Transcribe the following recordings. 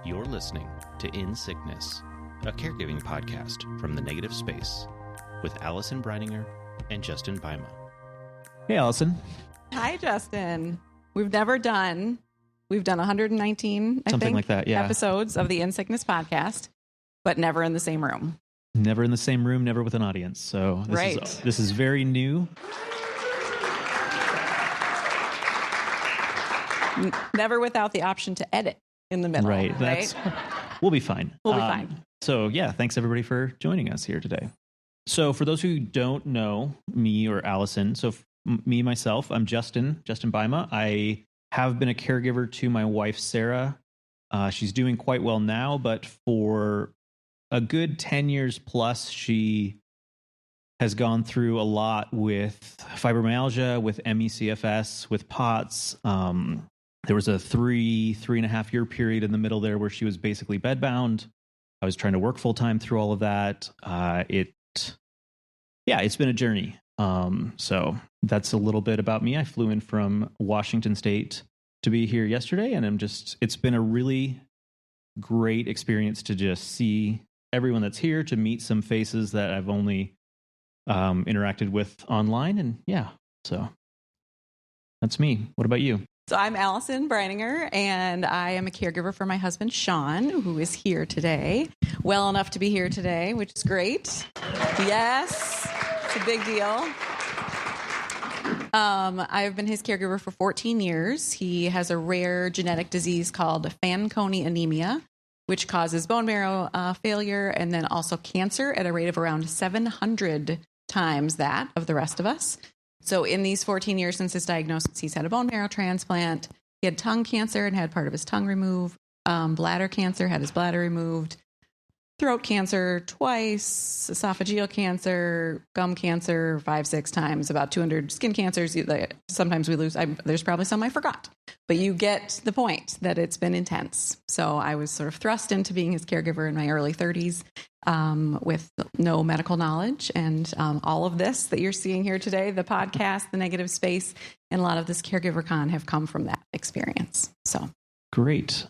You're listening to In Sickness, a caregiving podcast from the Negative Space with Allison Breininger and Justin Bima. Hey, Allison. Hi, Justin. We've done 119, Something like that, yeah. episodes of the In Sickness podcast, but never in the same room. Never in the same room, never with an audience. So this is very new. Never without the option to edit in the middle. Right. We'll be fine. We'll be fine. So yeah, thanks everybody for joining us here today. So for those who don't know me or Allison, myself, I'm Justin Bima. I have been a caregiver to my wife, Sarah. She's doing quite well now, but for a good 10 years plus, she has gone through a lot with fibromyalgia, with ME/CFS, with POTS. There was a 3.5 year period in the middle there where she was basically bedbound. I was trying to work full time through all of that. It's been a journey. So that's a little bit about me. I flew in from Washington State to be here yesterday, and it's been a really great experience to just see everyone that's here, to meet some faces that I've only interacted with online. And yeah, so that's me. What about you? So I'm Allison Breininger, and I am a caregiver for my husband, Sean, who is here today. Well enough to be here today, which is great. Yes, it's a big deal. I've been his caregiver for 14 years. He has a rare genetic disease called Fanconi anemia, which causes bone marrow failure and then also cancer at a rate of around 700 times that of the rest of us. So in these 14 years since his diagnosis, he's had a bone marrow transplant. He had tongue cancer and had part of his tongue removed. Bladder cancer, had his bladder removed. Throat cancer twice, esophageal cancer, gum cancer 5-6 times, about 200 skin cancers. Sometimes we lose. There's probably some I forgot. But you get the point that it's been intense. So I was sort of thrust into being his caregiver in my early 30s with no medical knowledge. And all of this that you're seeing here today, the podcast, the Negative Space, and a lot of this CaregiverCon have come from that experience. So great.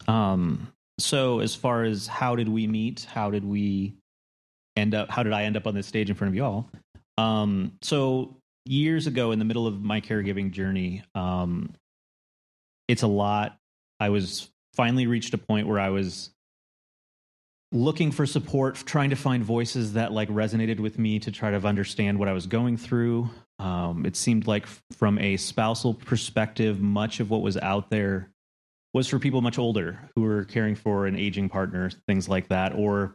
So as far as how did we meet? How did I end up on this stage in front of you all? So years ago, in the middle of my caregiving journey, it's a lot. I was finally reached a point where I was looking for support, trying to find voices that resonated with me to try to understand what I was going through. It seemed like from a spousal perspective, much of what was out there was for people much older who were caring for an aging partner, things like that, or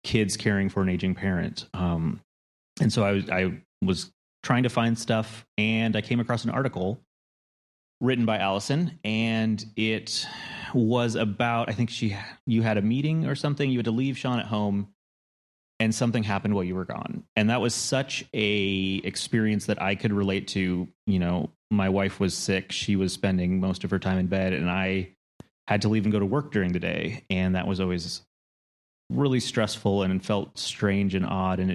kids caring for an aging parent. And so I was trying to find stuff, and I came across an article written by Allison, and it was about, I think you had a meeting or something, you had to leave Sean at home, and something happened while you were gone. And that was such a experience that I could relate to. My wife was sick. She was spending most of her time in bed, and I had to leave and go to work during the day. And that was always really stressful and felt strange and odd. And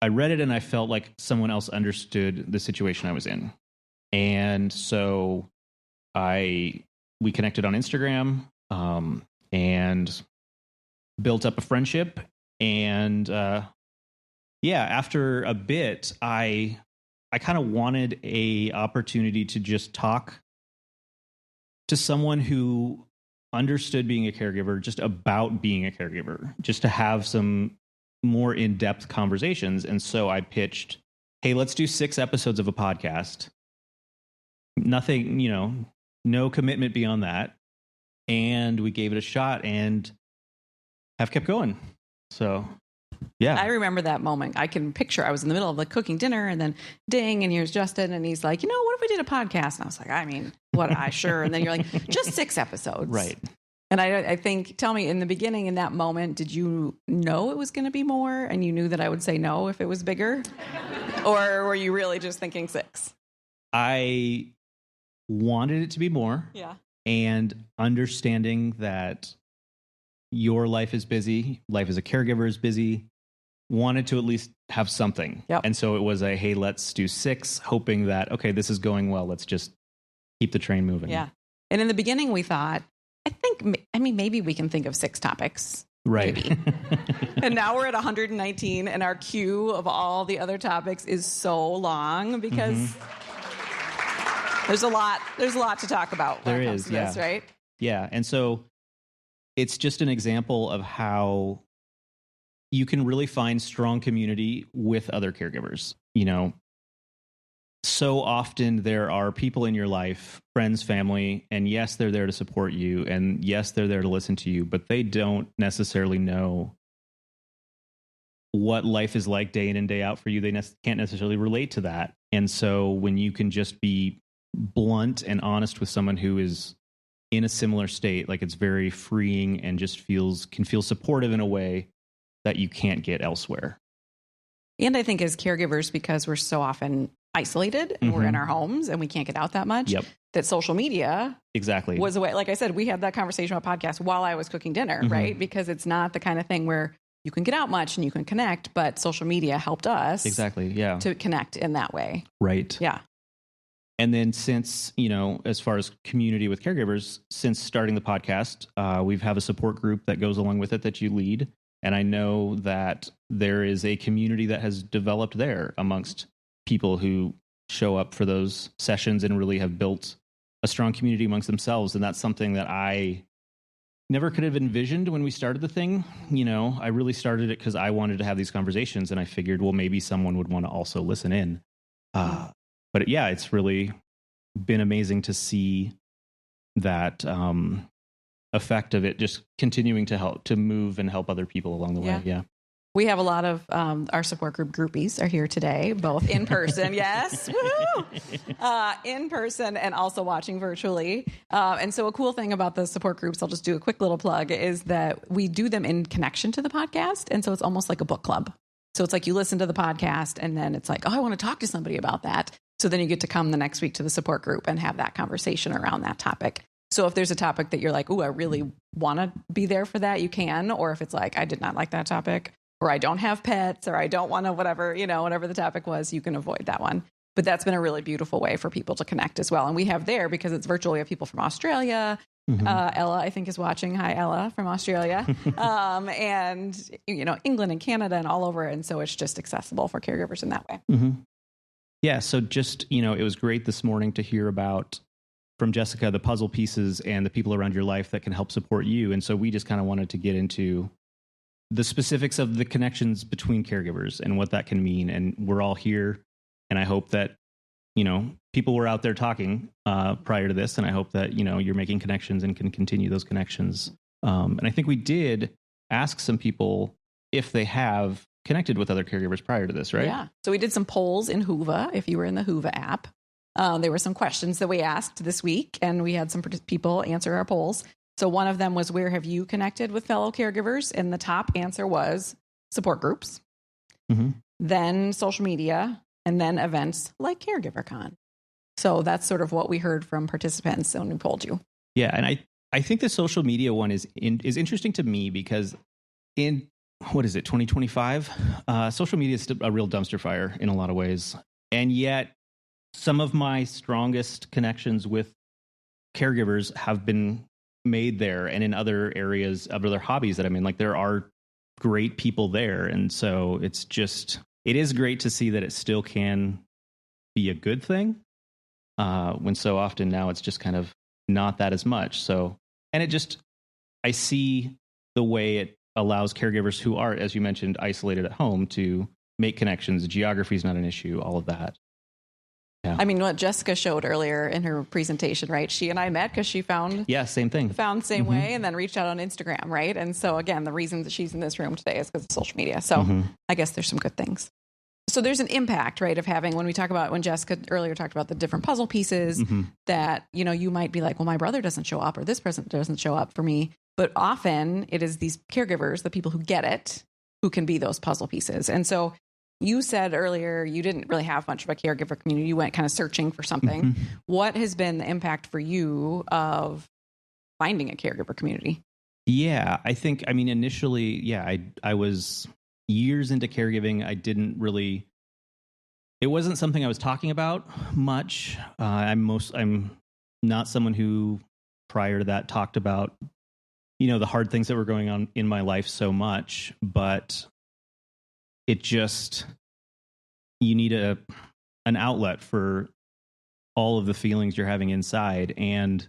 I read it and I felt like someone else understood the situation I was in. And so we connected on Instagram and built up a friendship. And after a bit, I kind of wanted a opportunity to just talk to someone who understood being a caregiver, just about being a caregiver, just to have some more in-depth conversations. And so I pitched, hey, let's do 6 episodes of a podcast. Nothing, no commitment beyond that. And we gave it a shot and have kept going. So yeah. I remember that moment. I can picture I was in the middle of cooking dinner, and then ding, and here's Justin, and he's like, what if we did a podcast? And I was like, sure. And then you're like, just 6 episodes. Right. And I think, tell me, in the beginning, in that moment, did you know it was going to be more, and you knew that I would say no if it was bigger? Or were you really just thinking 6? I wanted it to be more. Yeah. And understanding that your life is busy, life as a caregiver is busy, wanted to at least have something. Yep. And so it was hey, let's do 6, hoping that, okay, this is going well. Let's just keep the train moving. Yeah. And in the beginning, we thought, maybe we can think of 6 topics. Right. Maybe. And now we're at 119 and our queue of all the other topics is so long because there's a lot to talk about when it comes to this, right? Yeah. And so it's just an example of how you can really find strong community with other caregivers. You know, so often there are people in your life, friends, family, and yes, they're there to support you. And yes, they're there to listen to you, but they don't necessarily know what life is like day in and day out for you. They can't necessarily relate to that. And so when you can just be blunt and honest with someone who is in a similar state, like it's very freeing and just can feel supportive in a way that you can't get elsewhere. And I think as caregivers, because we're so often isolated and we're in our homes and we can't get out that much, that social media was a way. Like I said, we had that conversation on a podcast while I was cooking dinner, right? Because it's not the kind of thing where you can get out much and you can connect, but social media helped us to connect in that way. Right. Yeah. And then since, you know, as far as community with caregivers, since starting the podcast, we have a support group that goes along with it that you lead. And I know that there is a community that has developed there amongst people who show up for those sessions and really have built a strong community amongst themselves. And that's something that I never could have envisioned when we started the thing. You know, I really started it because I wanted to have these conversations and I figured, well, maybe someone would want to also listen in. But yeah, it's really been amazing to see that effect of it just continuing to move and help other people along the way. Yeah. We have a lot of our support group groupies are here today, both in person, yes, in person and also watching virtually. And so a cool thing about the support groups, I'll just do a quick little plug, is that we do them in connection to the podcast. And so it's almost like a book club. So it's like you listen to the podcast and then it's like, oh, I want to talk to somebody about that. So then you get to come the next week to the support group and have that conversation around that topic. So if there's a topic that you're like, oh, I really want to be there for that, you can. Or if it's like, I did not like that topic, or I don't have pets, or I don't want to, whatever the topic was, you can avoid that one. But that's been a really beautiful way for people to connect as well. And we have there, because it's virtual, we have people from Australia. Ella, I think, is watching. Hi, Ella from Australia. And, England and Canada and all over. And so it's just accessible for caregivers in that way. Yeah. So just, it was great this morning to hear about from Jessica, the puzzle pieces and the people around your life that can help support you. And so we just kind of wanted to get into the specifics of the connections between caregivers and what that can mean. And we're all here. And I hope that, people were out there talking prior to this. And I hope that, you're making connections and can continue those connections. And I think we did ask some people if they have connected with other caregivers prior to this, right? Yeah. So we did some polls in Whova, if you were in the Whova app. There were some questions that we asked this week, and we had some people answer our polls. So one of them was, where have you connected with fellow caregivers? And the top answer was support groups, then social media, and then events like CaregiverCON. So that's sort of what we heard from participants when we polled you. Yeah, and I think the social media one is interesting to me because in, 2025? Social media is still a real dumpster fire in a lot of ways. And yet some of my strongest connections with caregivers have been made there and in other areas of other hobbies that I'm in. Like, there are great people there. And so it is great to see that it still can be a good thing when so often now it's just kind of not that as much. So, and I see the way it allows caregivers who are, as you mentioned, isolated at home to make connections. Geography is not an issue, all of that. Yeah. I mean, what Jessica showed earlier in her presentation, right? She and I met because she found same thing. Found the same way, and then reached out on Instagram, right? And so again, the reason that she's in this room today is because of social media. So I guess there's some good things. So there's an impact, right, of having, when Jessica earlier talked about the different puzzle pieces that, you might be like, well, my brother doesn't show up or this person doesn't show up for me. But often it is these caregivers, the people who get it, who can be those puzzle pieces. And so you said earlier you didn't really have much of a caregiver community. You went kind of searching for something. What has been the impact for you of finding a caregiver community? Yeah, initially, I was years into caregiving. It wasn't something I was talking about much. I'm not someone who prior to that talked about, the hard things that were going on in my life so much, but it just, you need an outlet for all of the feelings you're having inside. And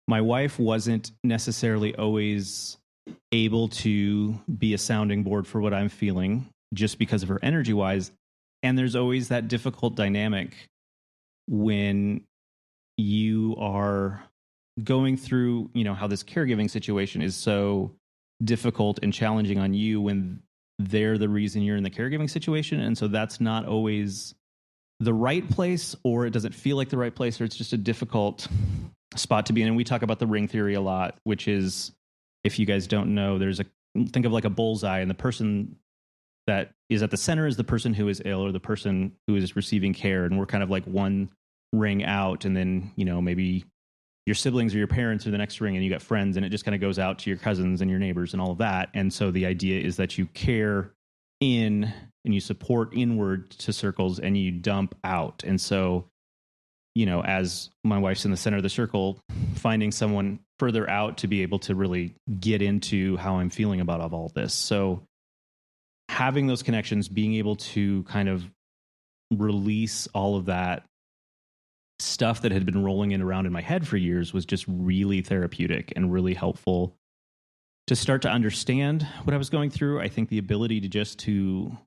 my wife wasn't necessarily always able to be a sounding board for what I'm feeling just because of her energy wise. And there's always that difficult dynamic when you are going through, how this caregiving situation is so difficult and challenging on you when they're the reason you're in the caregiving situation. And so that's not always the right place, or it doesn't feel like the right place, or it's just a difficult spot to be in. And we talk about the ring theory a lot, which is, if you guys don't know, think of like a bullseye, and the person that is at the center is the person who is ill or the person who is receiving care. And we're kind of like one ring out, and then, maybe your siblings or your parents are the next ring, and you got friends, and it just kind of goes out to your cousins and your neighbors and all of that. And so the idea is that you care in and you support inward to circles and you dump out. And so, as my wife's in the center of the circle, finding someone further out to be able to really get into how I'm feeling about all this. So having those connections, being able to kind of release all of that stuff that had been rolling around in my head for years was just really therapeutic and really helpful to start to understand what I was going through. I think the ability to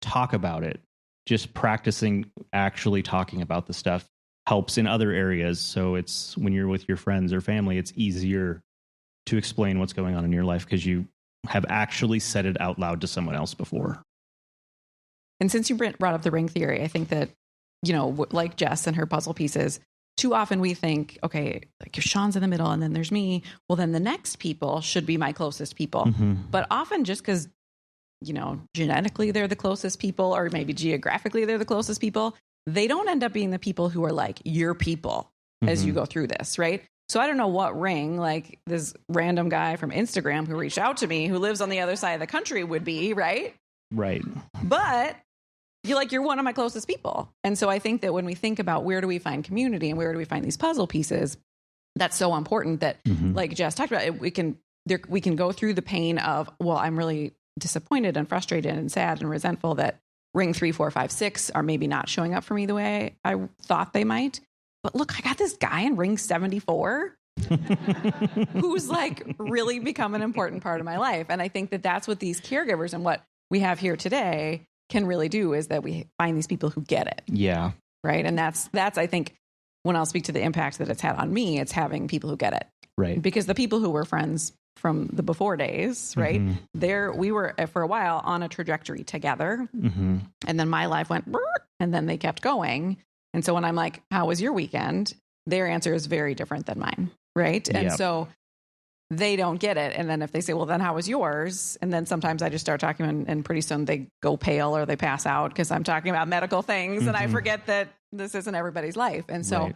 talk about it, just practicing actually talking about the stuff, helps in other areas. So it's when you're with your friends or family, it's easier to explain what's going on in your life because you have actually said it out loud to someone else before. And since you brought up the ring theory, I think that, like Jess and her puzzle pieces, too often we think, okay, like Sean's in the middle and then there's me. Well, then the next people should be my closest people. Mm-hmm. But often just because, genetically they're the closest people, or maybe geographically they're the closest people, they don't end up being the people who are like your people as you go through this, right? So I don't know what ring, like this random guy from Instagram who reached out to me who lives on the other side of the country would be, right? Right. But you're one of my closest people. And so I think that when we think about where do we find community and where do we find these puzzle pieces, that's so important that, like Jess talked about, we can go through the pain of, well, I'm really disappointed and frustrated and sad and resentful that ring 3, 4, 5, 6 are maybe not showing up for me the way I thought they might. But look, I got this guy in ring 74 who's like really become an important part of my life. And I think that that's what these caregivers and what we have here today can really do, is that we find these people who get it. Yeah. Right. And that's, I think, when I'll speak to the impact that it's had on me, it's having people who get it. Right. Because the people who were friends from the before days, right, we were for a while on a trajectory together. Mm-hmm. And then my life went, and then they kept going. And so when I'm like, how was your weekend? Their answer is very different than mine. Right. And so they don't get it. And then if they say, well, then how was yours? And then sometimes I just start talking and pretty soon they go pale or they pass out because I'm talking about medical things and I forget that this isn't everybody's life. And so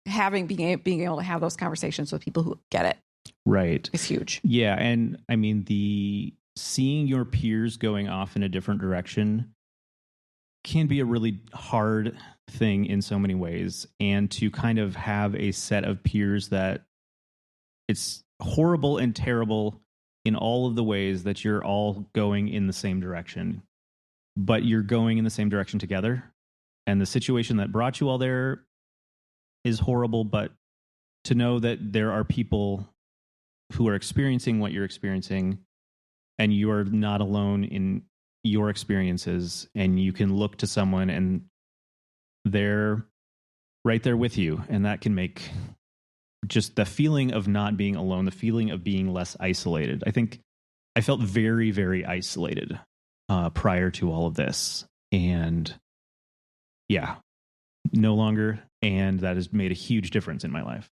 being able to have those conversations with people who get it. Right. Is huge. Yeah. And I mean, seeing your peers going off in a different direction can be a really hard thing in so many ways. And to kind of have a set of peers that it's horrible and terrible in all of the ways that you're all going in the same direction, but you're going in the same direction together. And the situation that brought you all there is horrible, but to know that there are people who are experiencing what you're experiencing and you are not alone in your experiences, and you can look to someone and they're right there with you. And that can make just the feeling of not being alone, the feeling of being less isolated. I think I felt very, very isolated prior to all of this. And yeah, no longer. And that has made a huge difference in my life.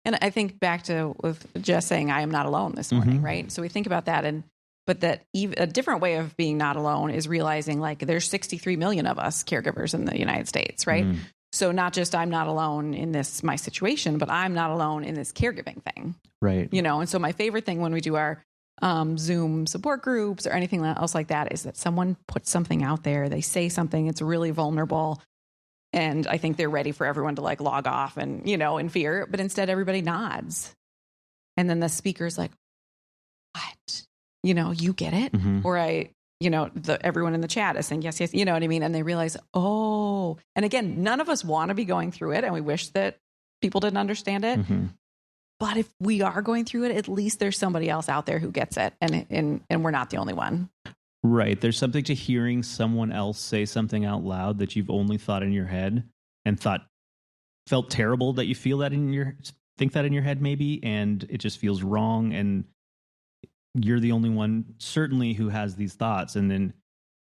And I think back to with Jess saying, I am not alone this morning, right? So we think about that. But that a different way of being not alone is realizing like there's 63 million of us caregivers in the United States, right? So not just I'm not alone in my situation, but I'm not alone in this caregiving thing. Right. And so my favorite thing when we do our Zoom support groups or anything else like that is that someone puts something out there, they say something, it's really vulnerable. And I think they're ready for everyone to like log off and, in fear. But instead, everybody nods. And then the speaker's like, what? You get it? Mm-hmm. Or everyone in the chat is saying, yes, yes. You know what I mean? And they realize, oh, and again, none of us want to be going through it. And we wish that people didn't understand it. Mm-hmm. But if we are going through it, at least there's somebody else out there who gets it. And we're not the only one. Right. There's something to hearing someone else say something out loud that you've only thought in your head and felt terrible that you think that in your head maybe, and it just feels wrong. And you're the only one certainly who has these thoughts. And then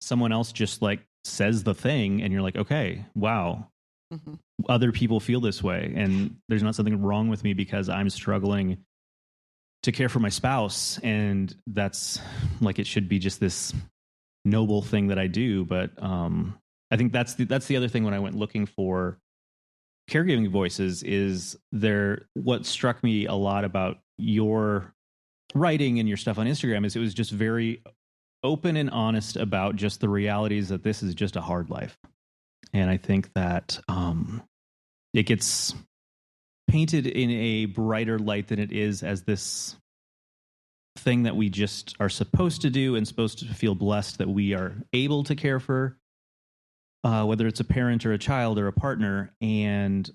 someone else just like says the thing and you're like, okay, wow. Mm-hmm. Other people feel this way, and there's not something wrong with me because I'm struggling to care for my spouse, and that's like it should be just this noble thing that I do. But I think that's the other thing when I went looking for caregiving voices is what struck me a lot about your writing and your stuff on Instagram is it was just very open and honest about just the realities that this is just a hard life. And I think that it gets painted in a brighter light than it is as this thing that we just are supposed to do and supposed to feel blessed that we are able to care for, whether it's a parent or a child or a partner. And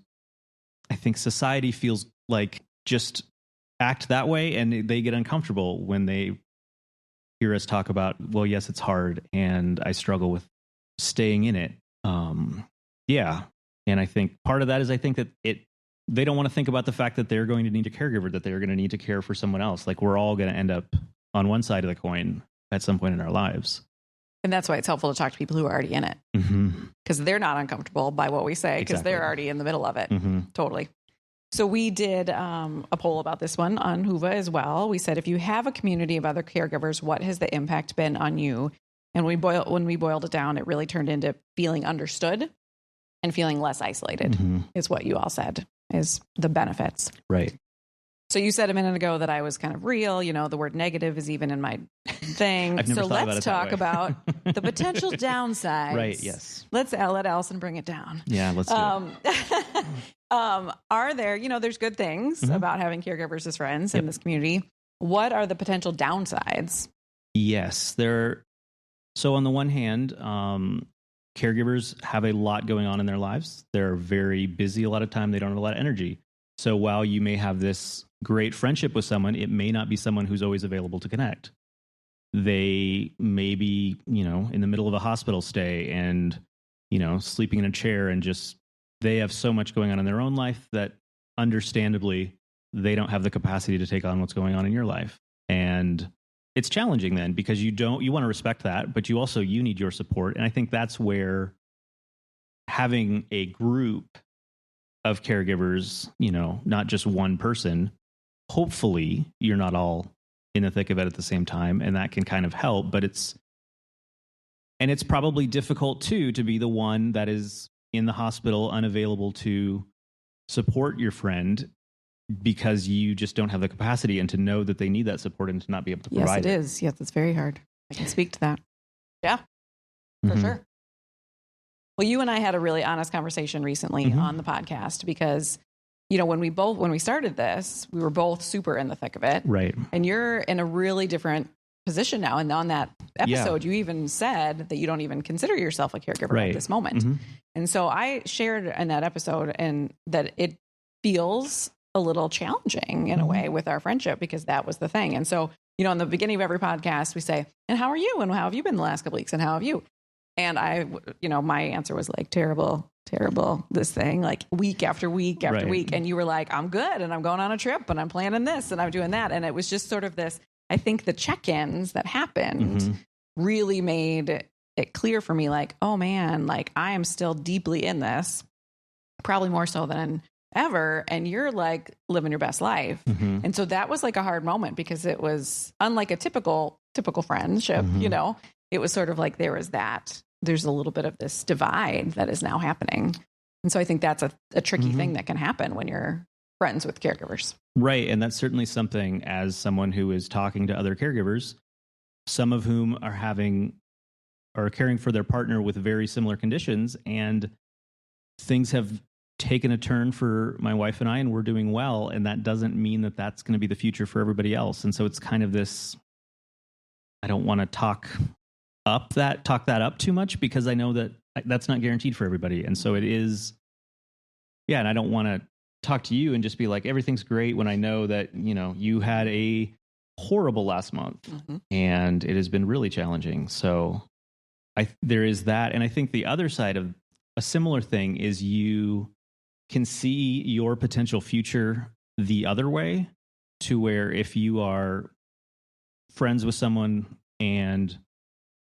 I think society feels like just act that way, and they get uncomfortable when they hear us talk about, well, yes, it's hard and I struggle with staying in it. Yeah. And I think part of that is I think that they don't want to think about the fact that they're going to need a caregiver, that they're going to need to care for someone else. Like we're all going to end up on one side of the coin at some point in our lives. And that's why it's helpful to talk to people who are already in it. Because they're not uncomfortable by what we say because they're already in the middle of it. Mm-hmm. Totally. So we did a poll about this one on Whova as well. We said, if you have a community of other caregivers, what has the impact been on you? And when we boiled it down, it really turned into feeling understood and feeling less isolated is what you all said is the benefits. Right. So you said a minute ago that I was kind of real. The word negative is even in my thing. So let's talk about the potential downsides. Right. Yes. Let's let Allison bring it down. Yeah. Let's do it. Are there, there's good things about having caregivers as friends in this community. What are the potential downsides? Yes. So on the one hand, caregivers have a lot going on in their lives. They're very busy a lot of time. They don't have a lot of energy. So while you may have this great friendship with someone, it may not be someone who's always available to connect. They may be, in the middle of a hospital stay and, sleeping in a chair and just, they have so much going on in their own life that understandably, they don't have the capacity to take on what's going on in your life. And it's challenging then because you want to respect that, but you need your support. And I think that's where having a group of caregivers, not just one person, hopefully you're not all in the thick of it at the same time. And that can kind of help, but it's probably difficult too, to be the one that is in the hospital, unavailable to support your friend because you just don't have the capacity, and to know that they need that support and to not be able to provide it. Yes, it is. Yes, it's very hard. I can speak to that. Yeah, for sure. Well, you and I had a really honest conversation recently on the podcast because, when we started this, we were both super in the thick of it. Right. And you're in a really different position now. And on that episode, you even said that you don't even consider yourself a caregiver at this moment. And so I shared in that episode and that it feels a little challenging in a way with our friendship because that was the thing. And so, in the beginning of every podcast, we say, and how are you? And how have you been the last couple weeks? And how have you? And my answer was like, terrible, this thing, like week after week after week. And you were like, I'm good. And I'm going on a trip and I'm planning this and I'm doing that. And it was just sort of this, I think the check-ins that happened really made it clear for me, like, oh man, like I am still deeply in this, probably more so than ever. And you're like living your best life. And so that was like a hard moment because it was unlike a typical friendship, it was sort of like there's a little bit of this divide that is now happening. And so I think that's a tricky thing that can happen when you're friends with caregivers. Right. And that's certainly something, as someone who is talking to other caregivers, some of whom are caring for their partner with very similar conditions. And things have taken a turn for my wife and I, and we're doing well. And that doesn't mean that that's going to be the future for everybody else. And so it's kind of this, I don't want to talk that up too much, because I know that that's not guaranteed for everybody. And so it is, and I don't want to talk to you and just be like, everything's great, when I know that, you had a horrible last month and it has been really challenging. So there is that. And I think the other side of a similar thing is you can see your potential future the other way, to where if you are friends with someone and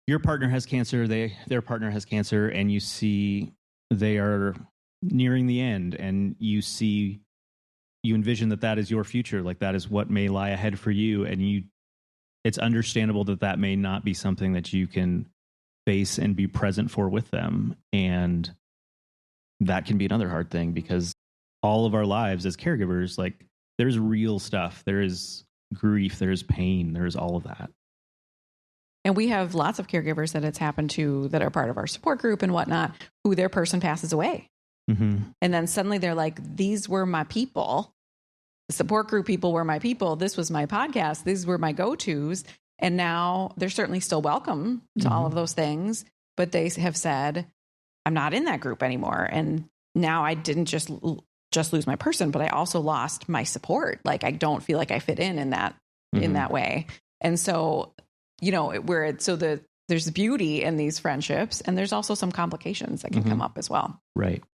your partner has cancer, their partner has cancer, and you see they are nearing the end, and you envision that is your future, like that is what may lie ahead for you, and it's understandable that may not be something that you can face and be present for with them. And that can be another hard thing, because all of our lives as caregivers, like, there's real stuff, there is grief, there's pain, there's all of that. And we have lots of caregivers that it's happened to that are part of our support group and whatnot, who their person passes away. And then suddenly they're like, these were my people. The support group people were my people. This was my podcast. These were my go-tos. And now they're certainly still welcome to all of those things, but they have said, I'm not in that group anymore. And now I didn't just lose my person, but I also lost my support. Like, I don't feel like I fit in that way. And so, there's beauty in these friendships, and there's also some complications that can come up as well. Right.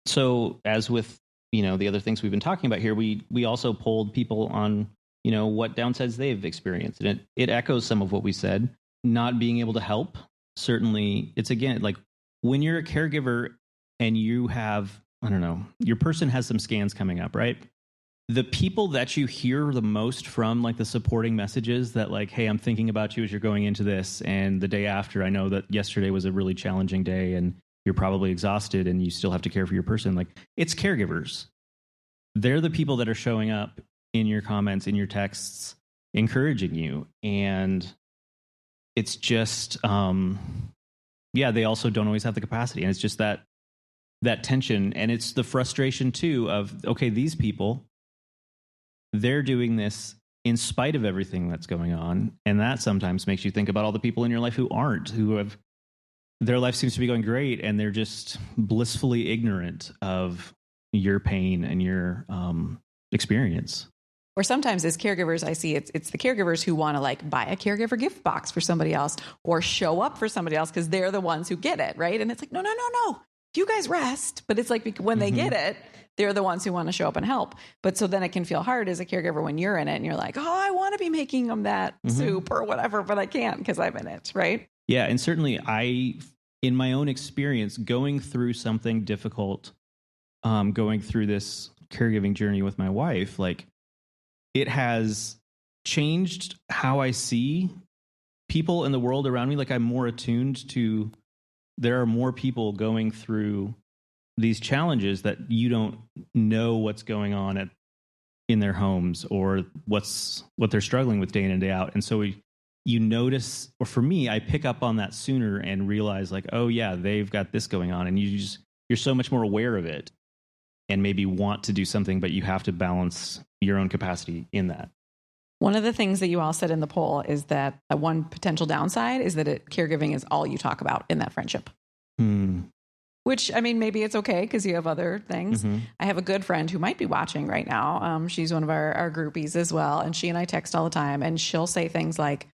So as with, the other things we've been talking about here, we also polled people on, what downsides they've experienced. And it echoes some of what we said. Not being able to help. Certainly, it's, again, like, when you're a caregiver and you have, I don't know, your person has some scans coming up, right? The people that you hear the most from, like, the supporting messages that, like, hey, I'm thinking about you as you're going into this, and the day after, I know that yesterday was a really challenging day and you're probably exhausted and you still have to care for your person. Like, it's caregivers. They're the people that are showing up in your comments, in your texts, encouraging you. And it's just, they also don't always have the capacity. And it's just that tension. And it's the frustration too of, okay, these people, they're doing this in spite of everything that's going on. And that sometimes makes you think about all the people in your life who have, their life seems to be going great, and they're just blissfully ignorant of your pain and your experience. Or sometimes as caregivers, I see it's the caregivers who want to, like, buy a caregiver gift box for somebody else or show up for somebody else because they're the ones who get it, right? And it's like, no. You guys rest. But it's like, when they get it, they're the ones who want to show up and help. But so then it can feel hard as a caregiver when you're in it and you're like, oh, I want to be making them that soup or whatever, but I can't because I'm in it, right? Yeah. And certainly in my own experience, going through something difficult, going through this caregiving journey with my wife, like, it has changed how I see people in the world around me. Like, I'm more attuned to, there are more people going through these challenges that you don't know what's going on in their homes or what they're struggling with day in and day out. And so you notice, or for me, I pick up on that sooner and realize, like, oh yeah, they've got this going on. And you're so much more aware of it and maybe want to do something, but you have to balance your own capacity in that. One of the things that you all said in the poll is that one potential downside is that caregiving is all you talk about in that friendship. Which, I mean, maybe it's okay because you have other things. I have a good friend who might be watching right now. She's one of our groupies as well. And she and I text all the time. And she'll say things like,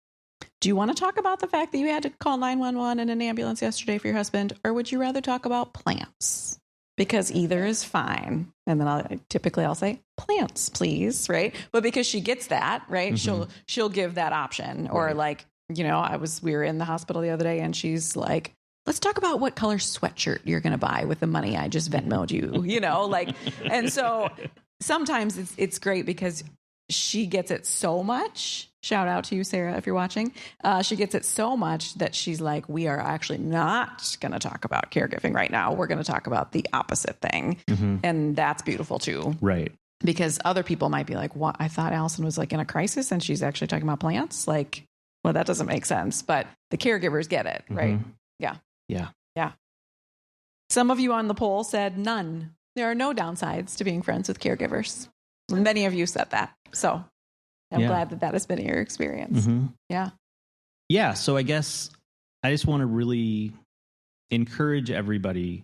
do you want to talk about the fact that you had to call 911 in an ambulance yesterday for your husband? Or would you rather talk about plants? Because either is fine. And then I'll say plants, please. Right. But because she gets that, right. She'll give that option. Or like, we were in the hospital the other day and she's like, let's talk about what color sweatshirt you're going to buy with the money I just Venmo'd you, and so sometimes it's great because she gets it so much. Shout out to you, Sarah, if you're watching. She gets it so much that she's like, we are actually not going to talk about caregiving right now. We're going to talk about the opposite thing. And that's beautiful too. Right. Because other people might be like, what? I thought Allison was like in a crisis and she's actually talking about plants. Like, well, that doesn't make sense, but the caregivers get it. Right. Yeah. Yeah. Yeah. Some of you on the poll said none. There are no downsides to being friends with caregivers. Many of you said that. So I'm glad that has been your experience. Mm-hmm. Yeah. Yeah. So I guess I just want to really encourage everybody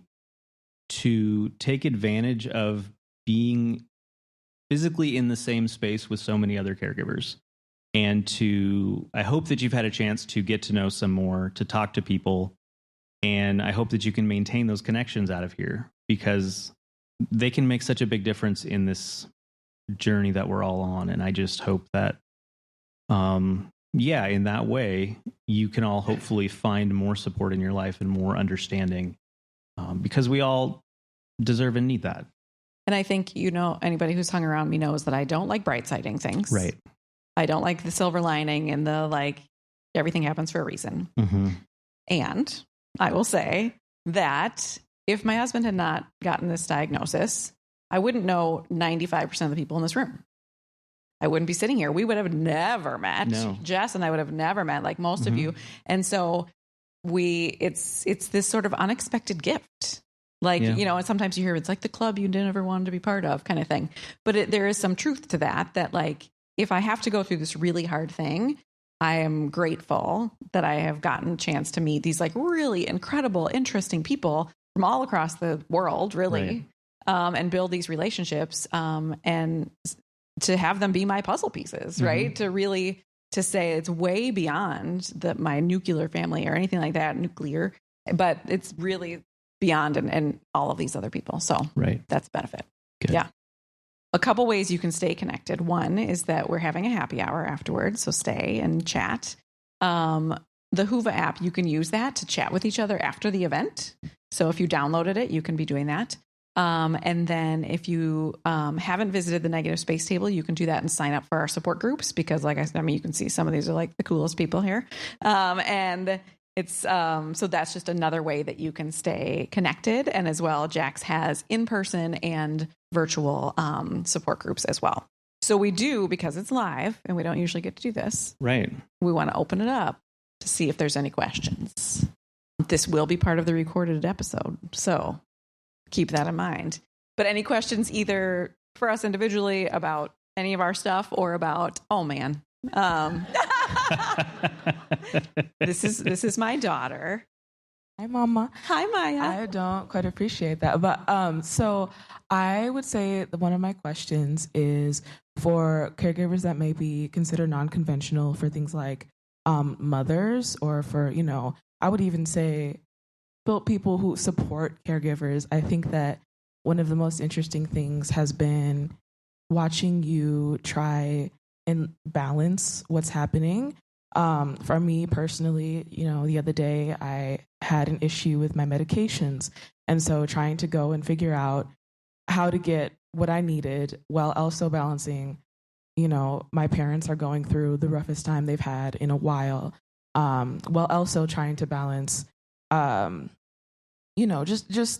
to take advantage of being physically in the same space with so many other caregivers. And I hope that you've had a chance to get to know some more, to talk to people. And I hope that you can maintain those connections out of here, because they can make such a big difference in this journey that we're all on. And I just hope that, in that way, you can all hopefully find more support in your life and more understanding, because we all deserve and need that. And I think, anybody who's hung around me knows that I don't like bright-siding things. Right. I don't like the silver lining and the everything happens for a reason. Mm-hmm. And I will say that if my husband had not gotten this diagnosis, I wouldn't know 95% of the people in this room. I wouldn't be sitting here. We would have never met. No. Jess and I would have never met, like most of you. And so it's this sort of unexpected gift. And sometimes you hear it's like the club you never wanted to be part of kind of thing. But there is some truth to that if I have to go through this really hard thing, I am grateful that I have gotten a chance to meet these really incredible, interesting people from all across the world, really, right. And build these relationships, and to have them be my puzzle pieces, mm-hmm. right? To say it's way beyond my nuclear family or anything like that, nuclear, but it's really beyond and all of these other people. So right. That's a benefit. Good. Yeah. A couple ways you can stay connected. One is that we're having a happy hour afterwards, so stay and chat. The Whova app, you can use that to chat with each other after the event. So if you downloaded it, you can be doing that. And then if you haven't visited the Negative Space Table, you can do that and sign up for our support groups, because like I said, you can see some of these are the coolest people here. And it's so that's just another way that you can stay connected. And as well, Jax has in-person and virtual support groups as well. So we do, because it's live and we don't usually get to do this. Right. We want to open it up to see if there's any questions. This will be part of the recorded episode, so keep that in mind. But any questions either for us individually about any of our stuff or about, oh man, this is my daughter. Hi, Mama. Hi, Maya. I don't quite appreciate that. But so I would say that one of my questions is for caregivers that may be considered non-conventional, for things like mothers, or for, I would even say people who support caregivers. I think that one of the most interesting things has been watching you try and balance what's happening. For me personally, the other day I had an issue with my medications. And so trying to go and figure out how to get what I needed while also balancing, my parents are going through the roughest time they've had in a while, while also trying to balance, just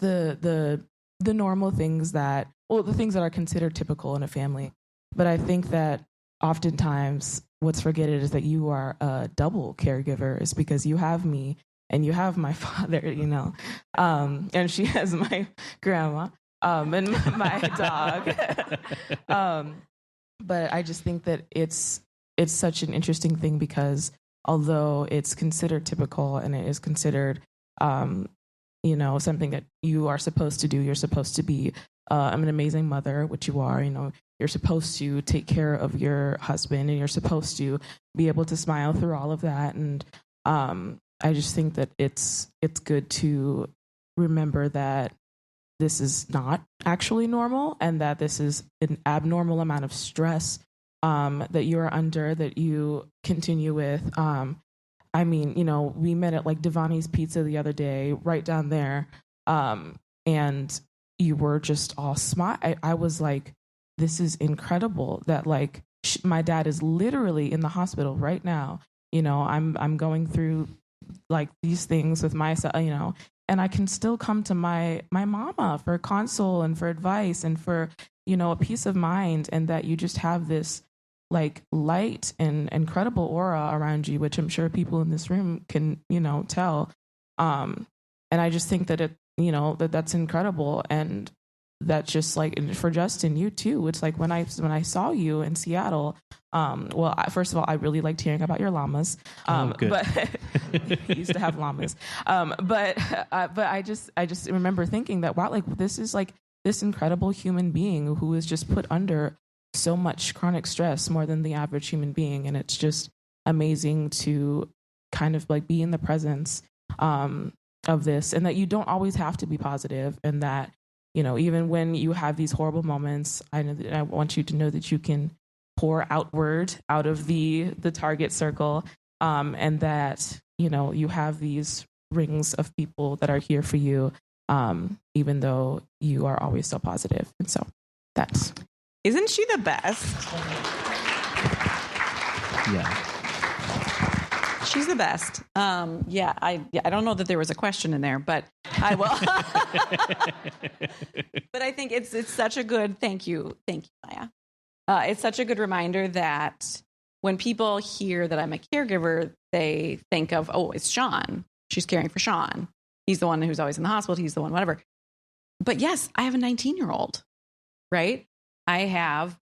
the normal things the things that are considered typical in a family. But I think that oftentimes what's forgotten is that you are a double caregiver, is because you have me and you have my father, and she has my grandma, and my dog. But I just think that it's such an interesting thing, because although it's considered typical and it is considered, something that you are supposed to do, you're supposed to be an amazing mother, which you are, you're supposed to take care of your husband, and you're supposed to be able to smile through all of that. And I just think that it's good to remember that this is not actually normal, and that this is an abnormal amount of stress that you are under, that you continue with. We met at Devani's Pizza the other day, right down there, and you were just all smile. I was like, this is incredible that my dad is literally in the hospital right now. I'm going through these things with myself, and I can still come to my mama for console and for advice and for, a peace of mind, and that you just have this light and incredible aura around you, which I'm sure people in this room can, tell. And I just think that that's incredible. And that's just like, for Justin, you too. It's like when I saw you in Seattle, first of all, I really liked hearing about your llamas. But he used to have llamas. But I just remember thinking that, wow, like this is like this incredible human being who is just put under so much chronic stress, more than the average human being. And it's just amazing to kind of like be in the presence of this, and that you don't always have to be positive, and that, even when you have these horrible moments, I want you to know that you can pour outward out of the target circle, and that, you have these rings of people that are here for you, even though you are always so positive. And so isn't she the best? Yeah. She's the best. I don't know that there was a question in there, but I will. But I think it's such a good, thank you, Maya. It's such a good reminder that when people hear that I'm a caregiver, they think of, oh, it's Sean. She's caring for Sean. He's the one who's always in the hospital. He's the one, whatever. But yes, I have a 19-year-old, right? I have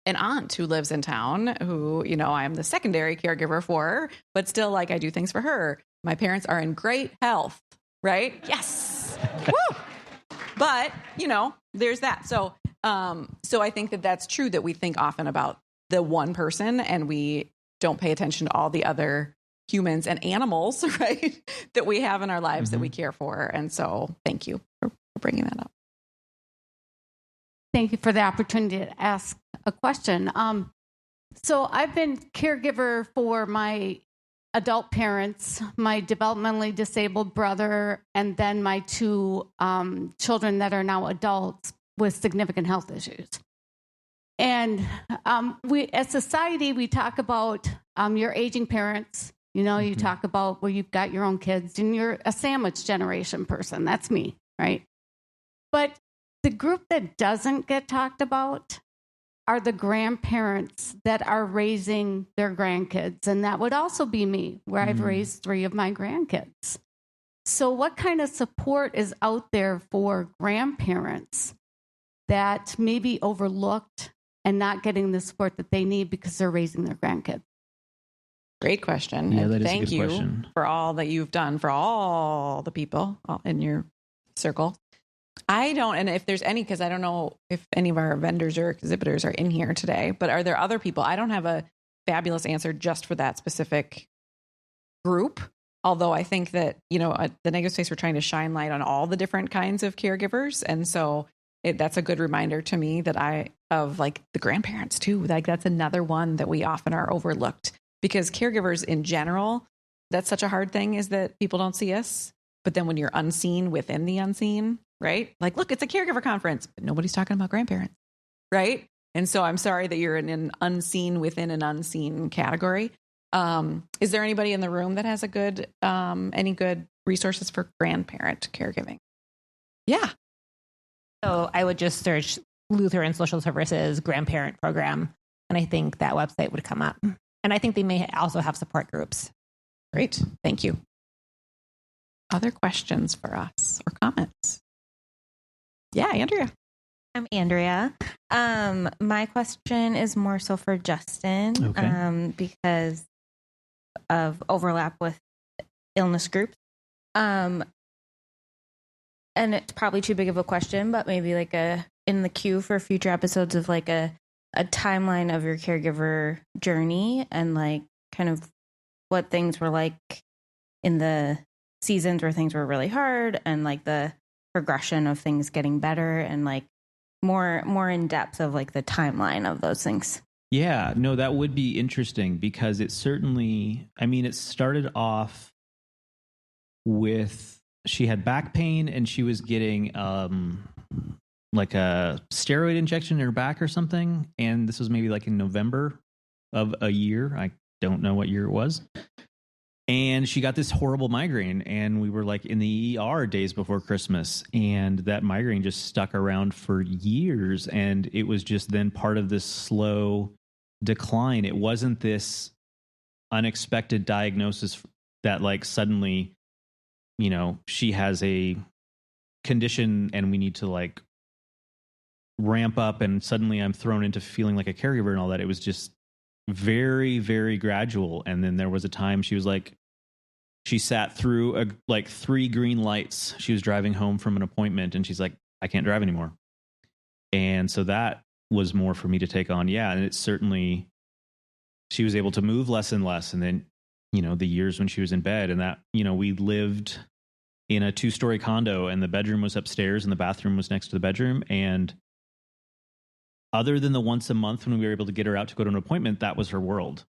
an aunt who lives in town who, I'm the secondary caregiver for her, but still, like, I do things for her. My parents are in great health, right? Yes. Woo! But, there's that. So I think that that's true, that we think often about the one person and we don't pay attention to all the other humans and animals, right, that we have in our lives that we care for. And so thank you for bringing that up. Thank you for the opportunity to ask a question. So I've been caregiver for my adult parents, my developmentally disabled brother, and then my two children that are now adults with significant health issues. And we, as society, we talk about your aging parents. You talk about where you've got your own kids, and you're a sandwich generation person. That's me, right? But the group that doesn't get talked about are the grandparents that are raising their grandkids. And that would also be me, where I've raised 3 of my grandkids. So what kind of support is out there for grandparents that may be overlooked and not getting the support that they need because they're raising their grandkids? Great question. Yeah, and that is thank a good you question. for all that you've done for all the people in your circle. I don't, and if there's any, because I don't know if any of our vendors or exhibitors are in here today, but are there other people? I don't have a fabulous answer just for that specific group. Although I think that, at the Negative Space, we're trying to shine light on all the different kinds of caregivers. And so that's a good reminder to me that of like the grandparents too. Like that's another one that we often are overlooked, because caregivers in general, that's such a hard thing, is that people don't see us. But then when you're unseen within the unseen, right? Like, look, it's a caregiver conference, but nobody's talking about grandparents, right? And so I'm sorry that you're in an unseen within an unseen category. Is there anybody in the room that has any good resources for grandparent caregiving? Yeah. So I would just search Lutheran Social Services grandparent program, and I think that website would come up. And I think they may also have support groups. Great. Thank you. Other questions for us or comments? Yeah, Andrea. I'm Andrea. My question is more so for Justin, because of overlap with illness groups. And it's probably too big of a question, but maybe like in the queue for future episodes of like a timeline of your caregiver journey, and like kind of what things were like in the seasons where things were really hard, and like the progression of things getting better, and like more in depth of like the timeline of those things. Yeah, no, that would be interesting, because it certainly, it started off with, she had back pain and she was getting like a steroid injection in her back or something. And this was maybe like in November of a year. I don't know what year it was. And she got this horrible migraine, and we were like in the ER days before Christmas, and that migraine just stuck around for years. And it was just then part of this slow decline. It wasn't this unexpected diagnosis that like suddenly, she has a condition and we need to like ramp up, and suddenly I'm thrown into feeling like a caregiver and all that. It was just very, very gradual. And then there was a time she was like, she sat through like 3 green lights. She was driving home from an appointment and she's like, I can't drive anymore. And so that was more for me to take on. Yeah. And it's certainly, she was able to move less and less. And then, the years when she was in bed, and that, we lived in a 2-story condo and the bedroom was upstairs and the bathroom was next to the bedroom. And other than the once a month when we were able to get her out to go to an appointment, that was her world.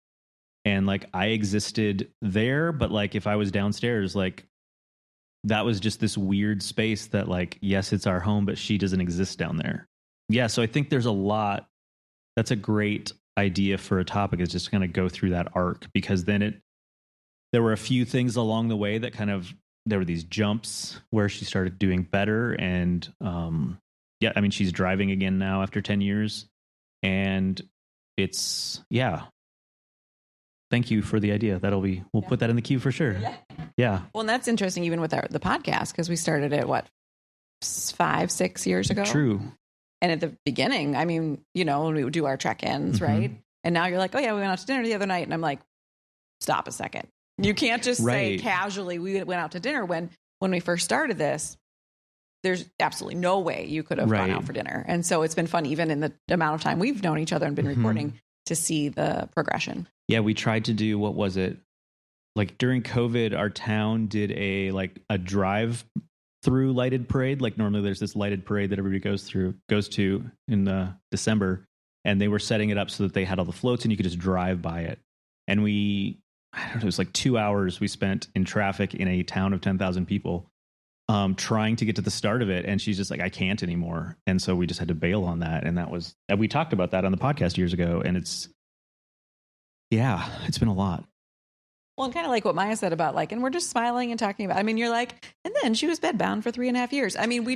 And like I existed there, but like if I was downstairs, like that was just this weird space that like, yes, it's our home, but she doesn't exist down there. Yeah. So I think there's a lot. That's a great idea for a topic, is just kind of go through that arc, because then there were a few things along the way that kind of, there were these jumps where she started doing better. And yeah, I mean, she's driving again now after 10 years. And it's, yeah. Thank you for the idea. We'll put that in the queue for sure. Yeah. Well, and that's interesting even with the podcast, because we started it, 5-6 years ago? True. And at the beginning, I mean, when we would do our check-ins, right? And now you're like, oh yeah, we went out to dinner the other night. And I'm like, stop a second. You can't just say casually, we went out to dinner. When we first started this, there's absolutely no way you could have gone out for dinner. And so it's been fun, even in the amount of time we've known each other and been recording, to see the progression. Yeah, we tried to do, what was it? Like during COVID, our town did a drive-through lighted parade. Like normally there's this lighted parade that everybody goes to in December. And they were setting it up so that they had all the floats and you could just drive by it. And I don't know, it was like 2 hours we spent in traffic in a town of 10,000 people trying to get to the start of it. And she's just like, I can't anymore. And so we just had to bail on that. And we talked about that on the podcast years ago. And it's been a lot. Well, and kind of like what Maya said about and we're just smiling and talking about, I mean, you're like, and then she was bedbound for 3.5 years. I mean,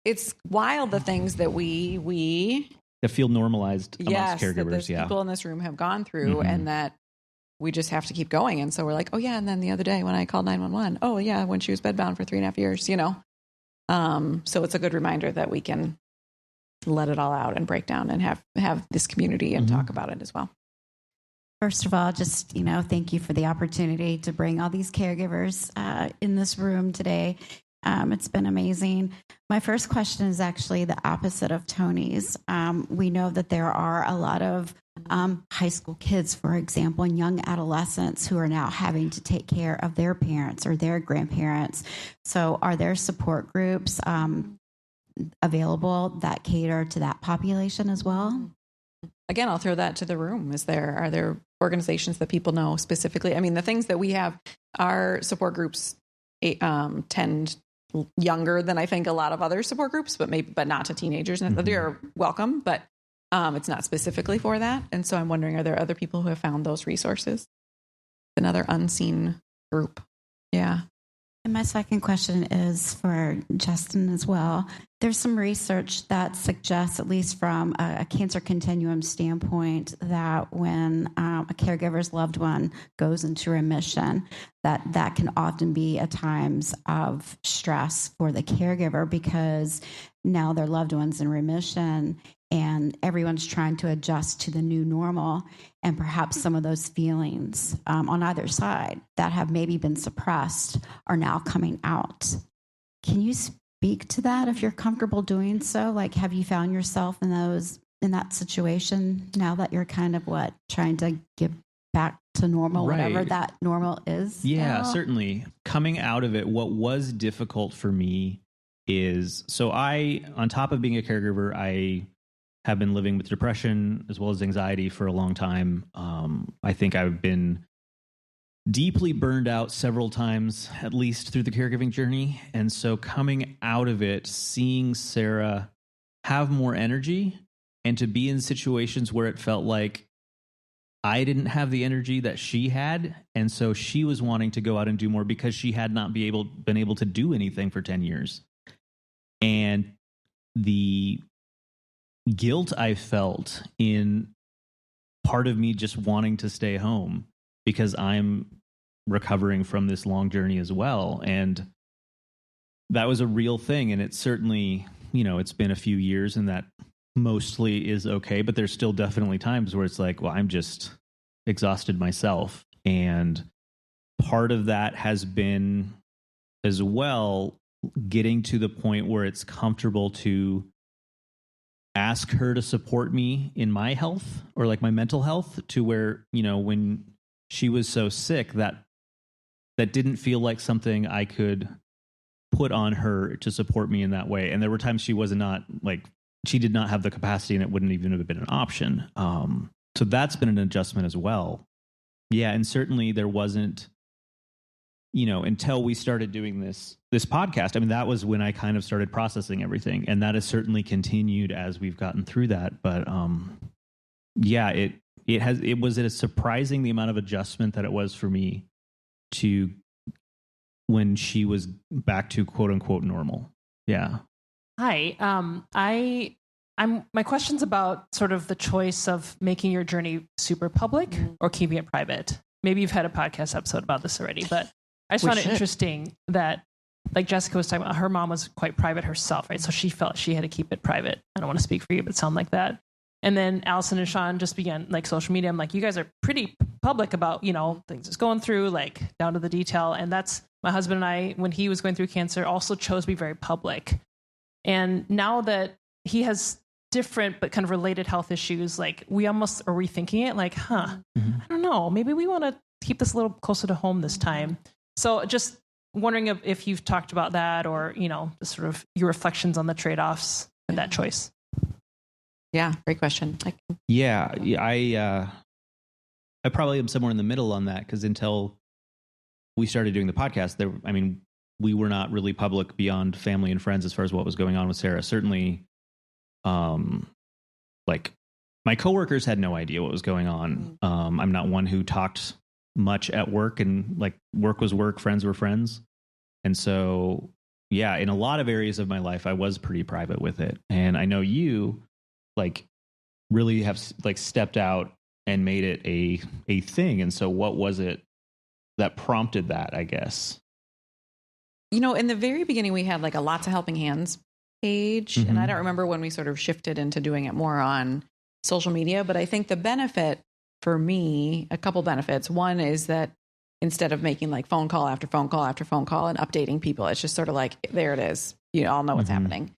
it's wild, the things that that feel normalized amongst caregivers. That people in this room have gone through, and that we just have to keep going. And so we're like, oh yeah. And then the other day when I called 911, oh yeah, when she was bedbound for 3.5 years, so it's a good reminder that we can let it all out and break down and have this community and talk about it as well. First of all, just, thank you for the opportunity to bring all these caregivers in this room today. It's been amazing. My first question is actually the opposite of Tony's. We know that there are a lot of high school kids, for example, and young adolescents who are now having to take care of their parents or their grandparents. So are there support groups available that cater to that population as well? Again, I'll throw that to the room. Are there organizations that people know specifically? I mean, the things that we have, our support groups tend younger than I think a lot of other support groups, but not to teenagers. They're welcome, but it's not specifically for that. And so I'm wondering, are there other people who have found those resources? Another unseen group. Yeah. And my second question is for Justin as well. There's some research that suggests, at least from a cancer continuum standpoint, that when a caregiver's loved one goes into remission, that can often be at times of stress for the caregiver, because now their loved one's in remission and everyone's trying to adjust to the new normal. And perhaps some of those feelings on either side that have maybe been suppressed are now coming out. Can you speak to that if you're comfortable doing so? Like, have you found yourself in that situation now that you're kind of trying to get back to normal, whatever that normal is? Yeah, certainly. Coming out of it, what was difficult for me is, so on top of being a caregiver, I have been living with depression as well as anxiety for a long time. I think I've been deeply burned out several times, at least through the caregiving journey. And so coming out of it, seeing Sarah have more energy and to be in situations where it felt like I didn't have the energy that she had. And so she was wanting to go out and do more because she had not been able to do anything for 10 years. And the guilt I felt in part of me just wanting to stay home because I'm recovering from this long journey as well. And that was a real thing. And it's certainly, it's been a few years and that mostly is okay, but there's still definitely times where it's like, well, I'm just exhausted myself. And part of that has been as well getting to the point where it's comfortable to ask her to support me in my health or like my mental health, to where, when she was so sick, that didn't feel like something I could put on her to support me in that way. And there were times she she did not have the capacity, and it wouldn't even have been an option. So that's been an adjustment as well. Yeah. And certainly there wasn't, until we started doing this podcast. I mean, that was when I kind of started processing everything, and that has certainly continued as we've gotten through that. But yeah, it was a surprising the amount of adjustment that it was for me to when she was back to quote unquote normal. Yeah. Hi. My question's about sort of the choice of making your journey super public or keeping it private. Maybe you've had a podcast episode about this already, but I just found it interesting that, like Jessica was talking about, her mom was quite private herself, right? So she felt she had to keep it private. I don't want to speak for you, but it sounded like that. And then Allison and Sean just began like social media. I'm like, you guys are pretty public about, things that's going through, like down to the detail. And that's my husband and I, when he was going through cancer, also chose to be very public. And now that he has different but kind of related health issues, like we almost are rethinking it, like, I don't know, maybe we want to keep this a little closer to home this time. So just wondering if you've talked about that, or, the sort of your reflections on the trade-offs and that choice. Yeah, great question. I probably am somewhere in the middle on that, because until we started doing the podcast, we were not really public beyond family and friends as far as what was going on with Sarah. Certainly, like my coworkers had no idea what was going on. I'm not one who talked much at work, and like work was work, friends were friends. And so, yeah, in a lot of areas of my life, I was pretty private with it. And I know you like really have like stepped out and made it a thing. And so what was it that prompted that, I guess? In the very beginning, we had like a Lots of Helping Hands page. And I don't remember when we sort of shifted into doing it more on social media, but I think the benefit for me, a couple benefits. One is that instead of making like phone call after phone call after phone call and updating people, it's just sort of like, there it is. All know what's happening.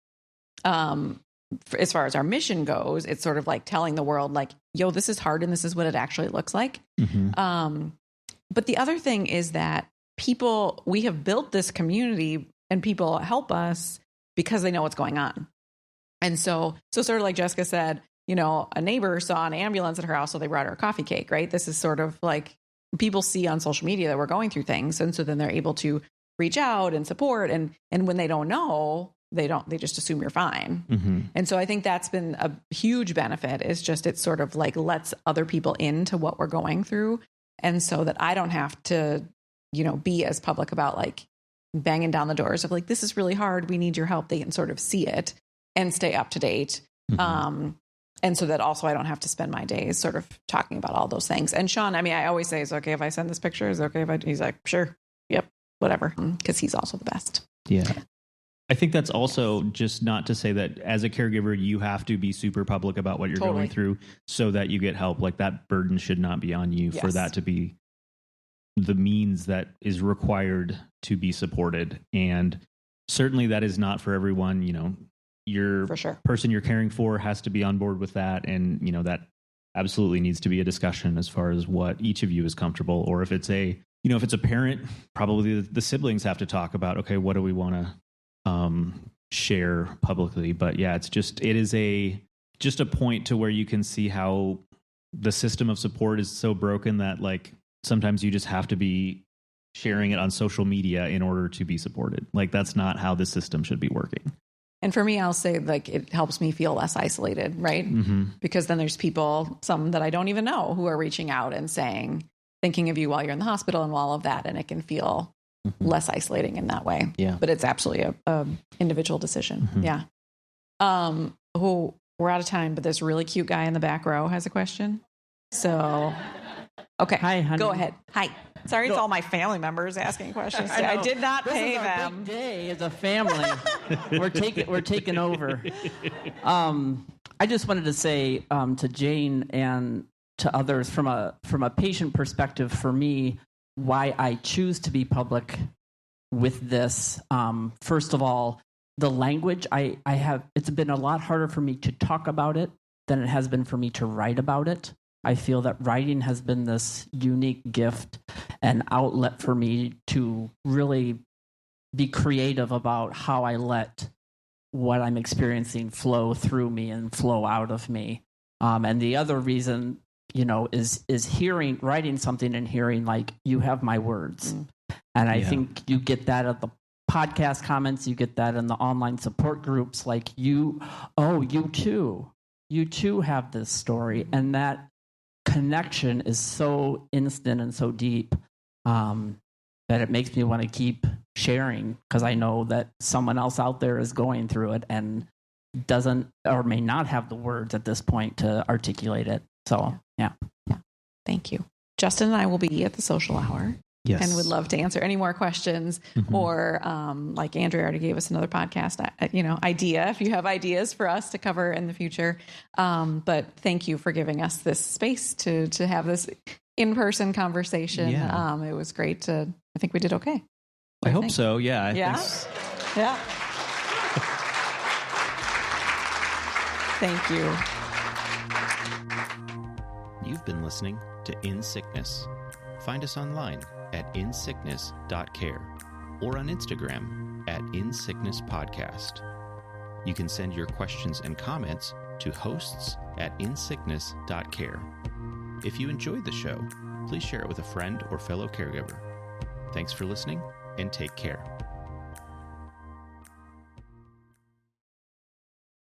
As far as our mission goes, it's sort of like telling the world like, yo, this is hard and this is what it actually looks like. But the other thing is that we have built this community and people help us because they know what's going on. And so sort of like Jessica said, a neighbor saw an ambulance at her house, so they brought her a coffee cake, right? This is sort of like people see on social media that we're going through things. And so then they're able to reach out and support. And when they don't know, they just assume you're fine. And so I think that's been a huge benefit, is just, it sort of like lets other people into what we're going through. And so that I don't have to, be as public about like banging down the doors of like, this is really hard, we need your help. They can sort of see it and stay up to date. And so that also I don't have to spend my days sort of talking about all those things. And Sean, I always say, is it okay if I send this picture? Is it okay if he's like, sure. Yep. Whatever. Because he's also the best. Yeah. I think that's also just not to say that as a caregiver, you have to be super public about what you're going through so that you get help. Like that burden should not be on you for that to be the means that is required to be supported. And certainly that is not for everyone. Your person you're caring for has to be on board with that. And, that absolutely needs to be a discussion as far as what each of you is comfortable. Or if it's if it's a parent, probably the siblings have to talk about, okay, what do we want to share publicly? But yeah, it is just a point to where you can see how the system of support is so broken that like sometimes you just have to be sharing it on social media in order to be supported. Like that's not how the system should be working. And for me, I'll say like it helps me feel less isolated, right? Because then there's people, some that I don't even know, who are reaching out and saying, thinking of you while you're in the hospital and all of that. And it can feel less isolating in that way. Yeah. But it's absolutely a individual decision. Yeah. We're out of time, but this really cute guy in the back row has a question. So Okay. Hi, honey. Go ahead. Hi. Sorry, it's all my family members asking questions. I did not pay this is them. Our big day as a family. we're taking over. I just wanted to say to Jane and to others from a patient perspective, for me, why I choose to be public with this. First of all, the language I have. It's been a lot harder for me to talk about it than it has been for me to write about it. I feel that writing has been this unique gift and outlet for me to really be creative about how I let what I'm experiencing flow through me and flow out of me. And the other reason, is writing something and hearing like, you have my words. And I think you get that at the podcast comments, you get that in the online support groups, like you too have this story. And that connection is so instant and so deep that it makes me want to keep sharing, because I know that someone else out there is going through it and doesn't or may not have the words at this point to articulate it. So, yeah. Thank you. Justin and I will be at the social hour. Yes. And would love to answer any more questions, or like Andrea already gave us another podcast, idea, if you have ideas for us to cover in the future. But thank you for giving us this space to have this in-person conversation. Yeah. It was great I think we did okay. I hope so. Yeah. I yeah. think Yeah. Thank you. You've been listening to In Sickness. Find us online at insickness.care or on Instagram at insicknesspodcast. You can send your questions and comments to hosts@insickness.care. If you enjoyed the show, please share it with a friend or fellow caregiver. Thanks for listening, and take care.